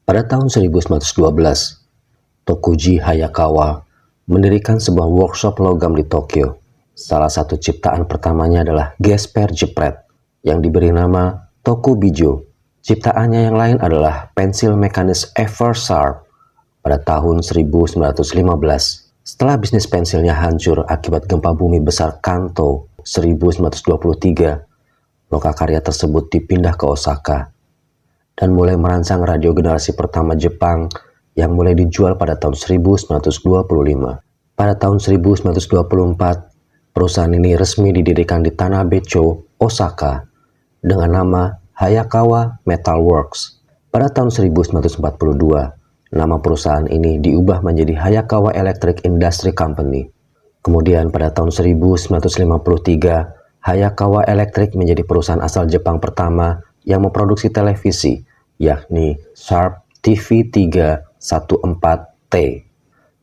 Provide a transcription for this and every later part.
Pada tahun 1912, Tokuji Hayakawa mendirikan sebuah workshop logam di Tokyo. Salah satu ciptaan pertamanya adalah gesper jepret yang diberi nama Tokubijo. Ciptaannya yang lain adalah pensil mekanis Eversharp pada tahun 1915. Setelah bisnis pensilnya hancur akibat gempa bumi besar Kanto 1923, lokakarya tersebut dipindah ke Osaka dan mulai merancang radio generasi pertama Jepang yang mulai dijual pada tahun 1925. Pada tahun 1924, perusahaan ini resmi didirikan di Tanabecho, Osaka, dengan nama Hayakawa Metal Works. Pada tahun 1942, nama perusahaan ini diubah menjadi Hayakawa Electric Industry Company. Kemudian pada tahun 1953, Hayakawa Electric menjadi perusahaan asal Jepang pertama yang memproduksi televisi, yakni Sharp TV314T.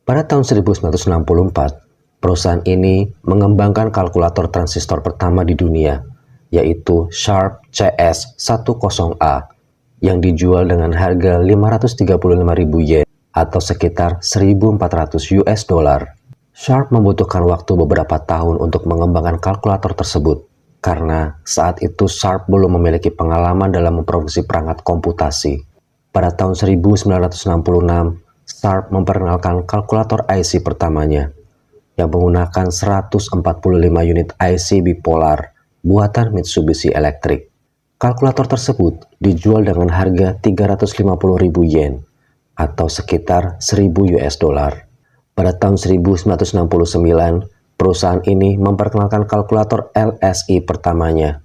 Pada tahun 1964, perusahaan ini mengembangkan kalkulator transistor pertama di dunia, yaitu Sharp CS10A, yang dijual dengan harga 535.000 yen atau sekitar 1.400 US dollar. Sharp membutuhkan waktu beberapa tahun untuk mengembangkan kalkulator tersebut, karena saat itu Sharp belum memiliki pengalaman dalam memproduksi perangkat komputasi. Pada tahun 1966, Sharp memperkenalkan kalkulator IC pertamanya, yang menggunakan 145 unit IC bipolar buatan Mitsubishi Electric. Kalkulator tersebut dijual dengan harga 350.000 yen atau sekitar 1.000 US dollar. Pada tahun 1969, perusahaan ini memperkenalkan kalkulator LSI pertamanya.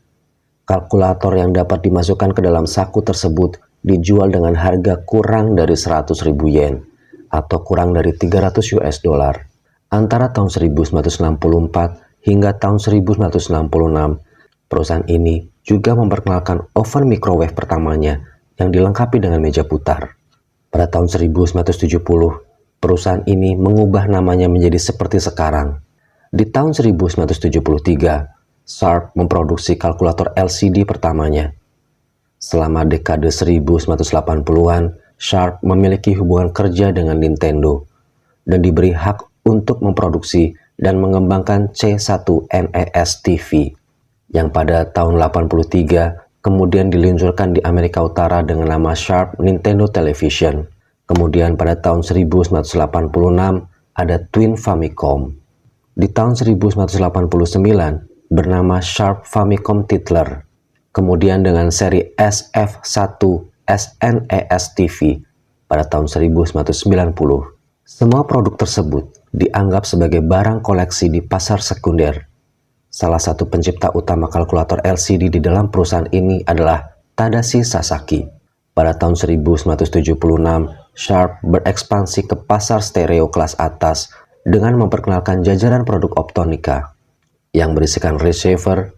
Kalkulator yang dapat dimasukkan ke dalam saku tersebut dijual dengan harga kurang dari 100.000 yen atau kurang dari 300 US dollar. Antara tahun 1964 hingga tahun 1966, perusahaan ini juga memperkenalkan oven microwave pertamanya yang dilengkapi dengan meja putar. Pada tahun 1970, perusahaan ini mengubah namanya menjadi seperti sekarang. Di tahun 1973, Sharp memproduksi kalkulator LCD pertamanya. Selama dekade 1980-an, Sharp memiliki hubungan kerja dengan Nintendo dan diberi hak untuk memproduksi dan mengembangkan C1 NES TV yang pada tahun 83 kemudian diluncurkan di Amerika Utara dengan nama Sharp Nintendo Television. Kemudian pada tahun 1986 ada Twin Famicom. Di tahun 1989 bernama Sharp Famicom Titler. Kemudian dengan seri SF1 SNES TV pada tahun 1990. Semua produk tersebut dianggap sebagai barang koleksi di pasar sekunder. Salah satu pencipta utama kalkulator LCD di dalam perusahaan ini adalah Tadashi Sasaki. Pada tahun 1976, Sharp berekspansi ke pasar stereo kelas atas dengan memperkenalkan jajaran produk Optonica yang berisikan receiver,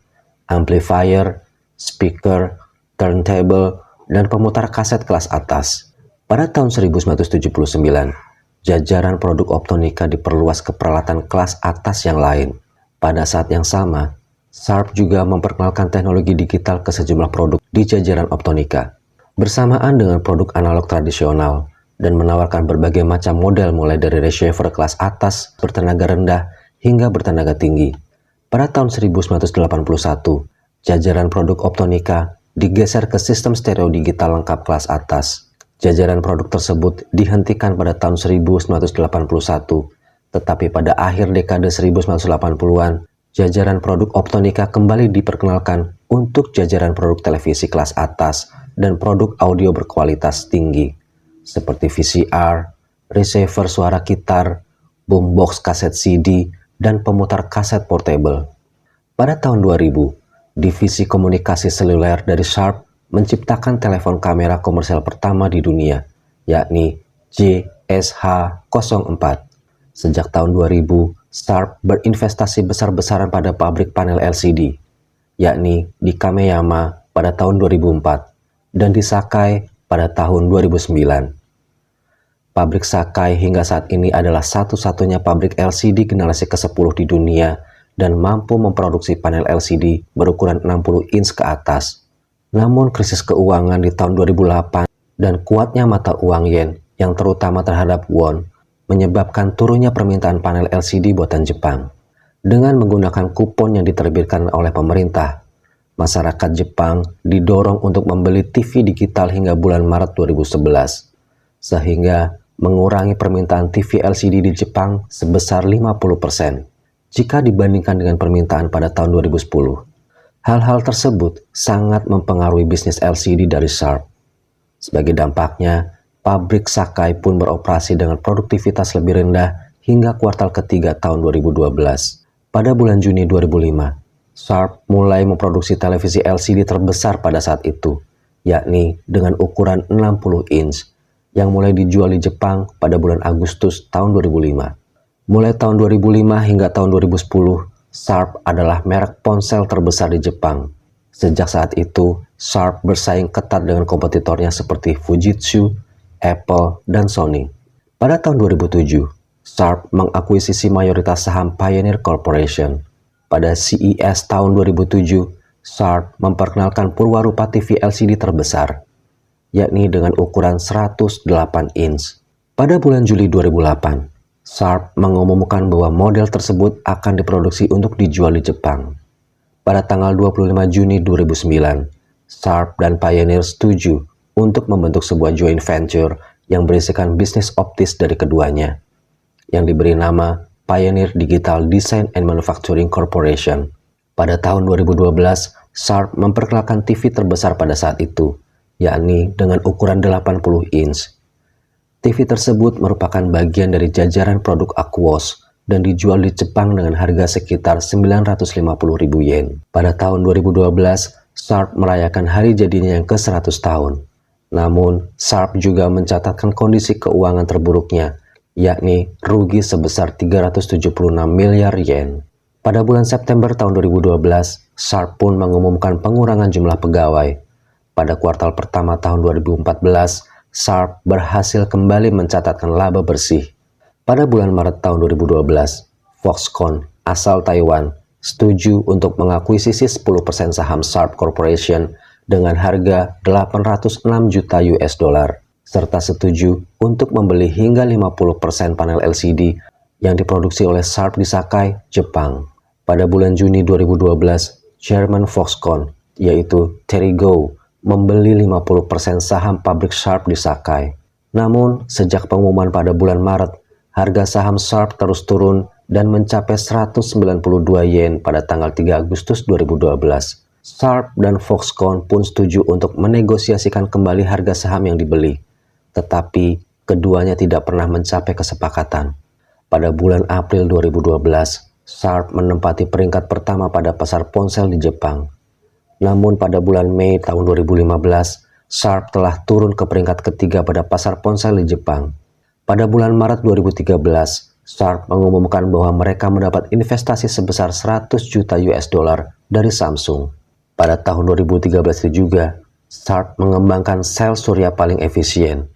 amplifier, speaker, turntable, dan pemutar kaset kelas atas. Pada tahun 1979, jajaran produk Optonica diperluas ke peralatan kelas atas yang lain. Pada saat yang sama, Sharp juga memperkenalkan teknologi digital ke sejumlah produk di jajaran Optonica, bersamaan dengan produk analog tradisional, dan menawarkan berbagai macam model mulai dari receiver kelas atas bertenaga rendah hingga bertenaga tinggi. Pada tahun 1981, jajaran produk Optonica digeser ke sistem stereo digital lengkap kelas atas. Jajaran produk tersebut dihentikan pada tahun 1981, tetapi pada akhir dekade 1980-an, jajaran produk Optonica kembali diperkenalkan untuk jajaran produk televisi kelas atas dan produk audio berkualitas tinggi, seperti VCR, receiver suara gitar, boombox kaset CD, dan pemutar kaset portable. Pada tahun 2000, divisi komunikasi seluler dari Sharp menciptakan telepon kamera komersial pertama di dunia, yakni JSH04. Sejak tahun 2000, Sharp berinvestasi besar-besaran pada pabrik panel LCD, yakni di Kameyama pada tahun 2004 dan di Sakai pada tahun 2009. Pabrik Sakai hingga saat ini adalah satu-satunya pabrik LCD generasi ke-10 di dunia dan mampu memproduksi panel LCD berukuran 60 inch ke atas. Namun krisis keuangan di tahun 2008 dan kuatnya mata uang yen yang terutama terhadap won menyebabkan turunnya permintaan panel LCD buatan Jepang. Dengan menggunakan kupon yang diterbitkan oleh pemerintah, masyarakat Jepang didorong untuk membeli TV digital hingga bulan Maret 2011, sehingga mengurangi permintaan TV LCD di Jepang sebesar 50% jika dibandingkan dengan permintaan pada tahun 2010. Hal-hal tersebut sangat mempengaruhi bisnis LCD dari Sharp. Sebagai dampaknya, pabrik Sakai pun beroperasi dengan produktivitas lebih rendah hingga kuartal ketiga tahun 2012. Pada bulan Juni 2005, Sharp mulai memproduksi televisi LCD terbesar pada saat itu, yakni dengan ukuran 60 inch, yang mulai dijual di Jepang pada bulan Agustus tahun 2005. Mulai tahun 2005 hingga tahun 2010, Sharp adalah merek ponsel terbesar di Jepang. Sejak saat itu, Sharp bersaing ketat dengan kompetitornya seperti Fujitsu, Apple, dan Sony. Pada tahun 2007, Sharp mengakuisisi mayoritas saham Pioneer Corporation. Pada CES tahun 2007, Sharp memperkenalkan purwarupa TV LCD terbesar, yakni dengan ukuran 108 inch. Pada bulan Juli 2008, Sharp mengumumkan bahwa model tersebut akan diproduksi untuk dijual di Jepang. Pada tanggal 25 Juni 2009, Sharp dan Pioneer setuju untuk membentuk sebuah joint venture yang berisikan bisnis optis dari keduanya, yang diberi nama Pioneer Digital Design and Manufacturing Corporation. Pada tahun 2012, Sharp memperkenalkan TV terbesar pada saat itu, yakni dengan ukuran 80 inch. TV tersebut merupakan bagian dari jajaran produk Aquos dan dijual di Jepang dengan harga sekitar 950.000 yen. Pada tahun 2012, Sharp merayakan hari jadinya yang ke-100 tahun. Namun, Sharp juga mencatatkan kondisi keuangan terburuknya, yakni rugi sebesar 376 miliar yen. Pada bulan September tahun 2012, Sharp pun mengumumkan pengurangan jumlah pegawai. Pada kuartal pertama tahun 2014, Sharp berhasil kembali mencatatkan laba bersih. Pada bulan Maret tahun 2012, Foxconn asal Taiwan setuju untuk mengakuisisi 10% saham Sharp Corporation dengan harga 806 juta US dollar. Serta setuju untuk membeli hingga 50% panel LCD yang diproduksi oleh Sharp di Sakai, Jepang. Pada bulan Juni 2012, Chairman Foxconn, yaitu Terry Gou, membeli 50% saham pabrik Sharp di Sakai. Namun, sejak pengumuman pada bulan Maret, harga saham Sharp terus turun dan mencapai 192 yen pada tanggal 3 Agustus 2012. Sharp dan Foxconn pun setuju untuk menegosiasikan kembali harga saham yang dibeli. Tetapi keduanya tidak pernah mencapai kesepakatan. Pada bulan April 2012, Sharp menempati peringkat pertama pada pasar ponsel di Jepang. Namun pada bulan Mei tahun 2015, Sharp telah turun ke peringkat ketiga pada pasar ponsel di Jepang. Pada bulan Maret 2013, Sharp mengumumkan bahwa mereka mendapat investasi sebesar 100 juta US dollar dari Samsung. Pada tahun 2013 juga, Sharp mengembangkan sel surya paling efisien,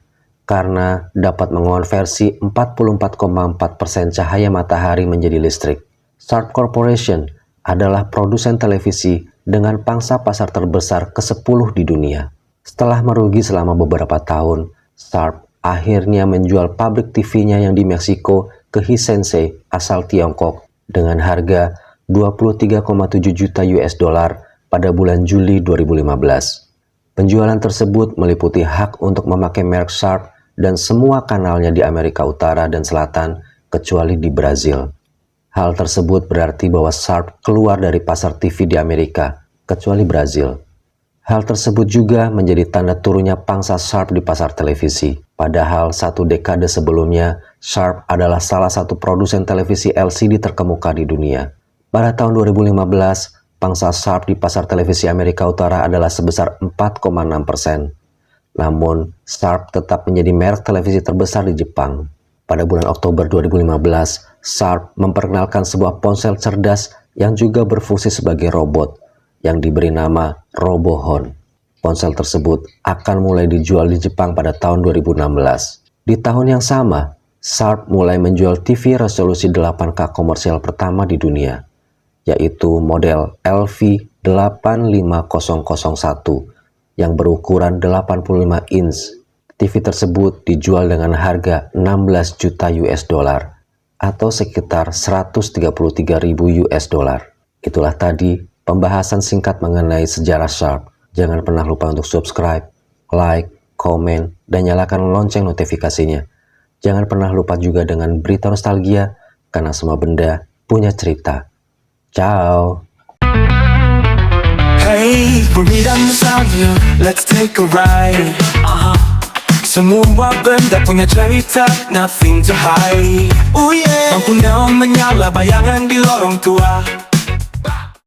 karena dapat mengonversi 44,4% cahaya matahari menjadi listrik. Sharp Corporation adalah produsen televisi dengan pangsa pasar terbesar ke-10 di dunia. Setelah merugi selama beberapa tahun, Sharp akhirnya menjual pabrik TV-nya yang di Meksiko ke Hisense asal Tiongkok dengan harga 23,7 juta US dollar pada bulan Juli 2015. Penjualan tersebut meliputi hak untuk memakai merek Sharp dan semua kanalnya di Amerika Utara dan Selatan kecuali di Brazil. Hal tersebut berarti bahwa Sharp keluar dari pasar TV di Amerika, kecuali Brazil. Hal tersebut juga menjadi tanda turunnya pangsa Sharp di pasar televisi. Padahal 1 dekade sebelumnya, Sharp adalah salah satu produsen televisi LCD terkemuka di dunia. Pada tahun 2015, pangsa Sharp di pasar televisi Amerika Utara adalah sebesar 4,6%. Namun, Sharp tetap menjadi merek televisi terbesar di Jepang. Pada bulan Oktober 2015, Sharp memperkenalkan sebuah ponsel cerdas yang juga berfungsi sebagai robot, yang diberi nama Robohon. Ponsel tersebut akan mulai dijual di Jepang pada tahun 2016. Di tahun yang sama, Sharp mulai menjual TV resolusi 8K komersial pertama di dunia, yaitu model LV85001 yang berukuran 85 inch TV tersebut dijual dengan harga 16 juta US dollar atau sekitar 133.000 US dollar. Itulah tadi pembahasan singkat mengenai sejarah Sharp. Jangan pernah lupa untuk subscribe, like, komen, dan nyalakan lonceng notifikasinya. Jangan pernah lupa juga dengan berita nostalgia, karena semua benda punya cerita. Ciao! Hey, berita nostalgia, let's take a ride. Semua benda punya cerita, nothing to hide. Oh yeah, lampu neon menyala bayangan di lorong tua.